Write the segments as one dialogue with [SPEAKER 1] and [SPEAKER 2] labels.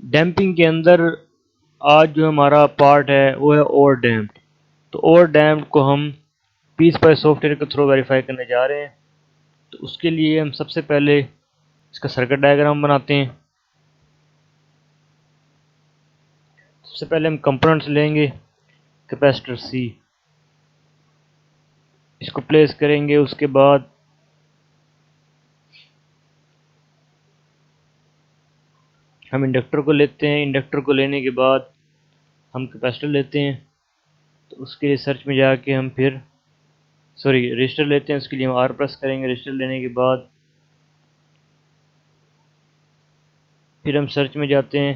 [SPEAKER 1] Damping के अंदर आज जो हमारा पार्ट है वो है ओवर डैम्प्ड। तो ओवर डैम्प्ड को हम पीस पाई सॉफ्टवेयर के थ्रू वेरीफाई करने जा रहे हैं। तो उसके लिए हम सबसे पहले इसका सर्किट डायग्राम बनाते हैं। सबसे पहले हम कंपोनेंट्स लेंगे, कैपेसिटर सी, इसको प्लेस करेंगे। उसके बाद हम इंडक्टर को लेते हैं। इंडक्टर को लेने के बाद हम कैपेसिटर लेते हैं। तो उसके लिए सर्च में जाके हम फिर रजिस्टर लेते हैं। उसके लिए हम आर प्रेस करेंगे। रजिस्टर लेने के बाद फिर हम सर्च में जाते हैं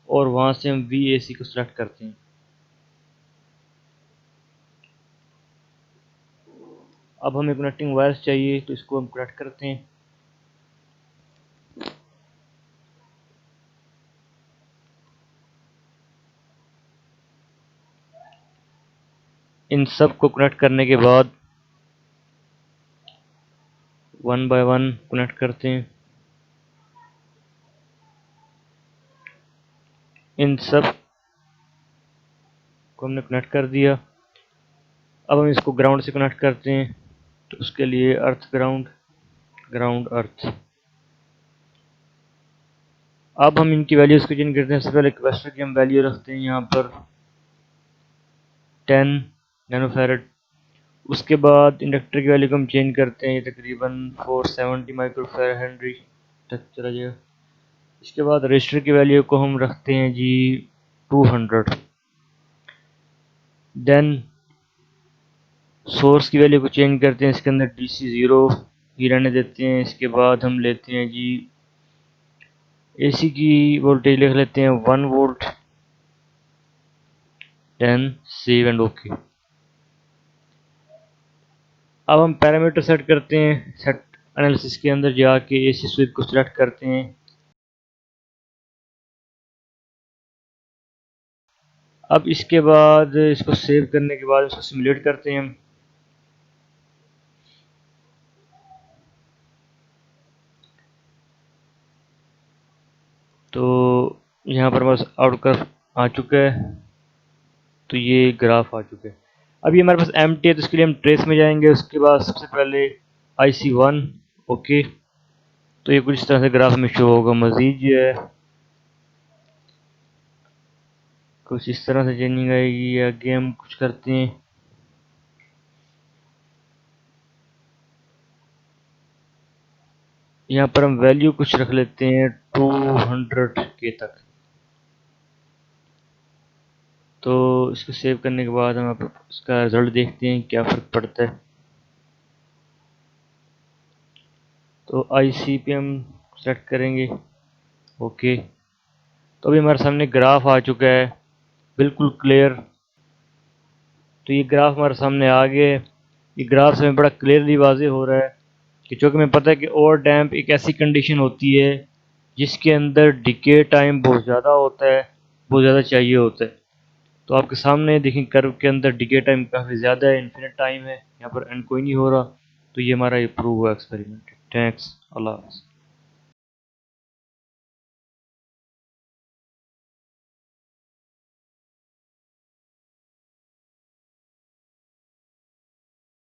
[SPEAKER 1] और वहाँ से हम VAC को सिलेक्ट करते हैं। अब हमें कनेक्टिंग वायर्स चाहिए, तो इसको हम कनेक्ट करते हैं। इन सब को कनेक्ट करने के बाद वन बाय वन कनेक्ट करते हैं। इन सब को हमने कनेक्ट कर दिया। अब हम इसको ग्राउंड से कनेक्ट करते हैं। तो उसके लिए अर्थ ग्राउंड, ग्राउंड अर्थ। अब हम इनकी वैल्यूज को चेंज करते हैं। सबसे पहले कैपेसिटर की हम वैल्यू रखते हैं यहाँ पर 10 नैनोफैरड। उसके बाद इंडक्टर की वैल्यू को हम चेंज करते हैं, ये तकरीबन 470 माइक्रोफैरड हेनरी तक चला जाएगा। इसके बाद रजिस्टर की वैल्यू को हम रखते हैं जी 200। देन सोर्स की वैल्यू को चेंज करते हैं, इसके अंदर DC 0 ही रहने देते हैं। इसके बाद हम लेते हैं जी AC की वोल्टेज लिख लेते हैं 1 volt. Then save and okay. अब हम पैरामीटर सेट करते हैं। सेट एनालिसिस के अंदर जाके AC स्विच को सिलेक्ट करते हैं। अब इसके बाद इसको सेव करने के बाद इसको सिमुलेट करते हैं हम। तो यहाँ पर बस आउटकम आ चुका है। तो ये ग्राफ आ चुका है। अभी हमारे पास एम्प्टी है, तो इसके लिए हम ट्रेस में जाएंगे। उसके बाद सबसे पहले IC1 ओके। तो ये कुछ इस तरह से ग्राफ में शो होगा। मजीद जो है कुछ इस तरह से चेंजिंग आएगी। आगे हम कुछ करते हैं। यहाँ पर हम वैल्यू कुछ रख लेते हैं 200K तक। तो इसको सेव करने के बाद हम इसका रिजल्ट देखते हैं क्या फ़र्क पड़ता है। तो IC पे हम सेलेक्ट करेंगे ओके। तो अभी हमारे सामने ग्राफ आ चुका है, बिल्कुल क्लियर। तो ये ग्राफ हमारे सामने आ गया है। ये ग्राफ से हमें बड़ा क्लियरली वाज़ेह हो रहा है कि चूँकि हमें पता है कि ओवर डैम्प एक ऐसी कंडीशन होती है जिसके अंदर डिके टाइम बहुत ज़्यादा होता है, बहुत ज़्यादा चाहिए होता है। तो आपके सामने देखें कर्व के अंदर डिके टाइम काफ़ी ज़्यादा है, इन्फिनिट टाइम है, यहाँ पर एंड कोई नहीं हो रहा। तो ये हमारा ये प्रूव हुआ एक्सपेरिमेंट। थैंक्स, अल्लाह हाफ़िज़।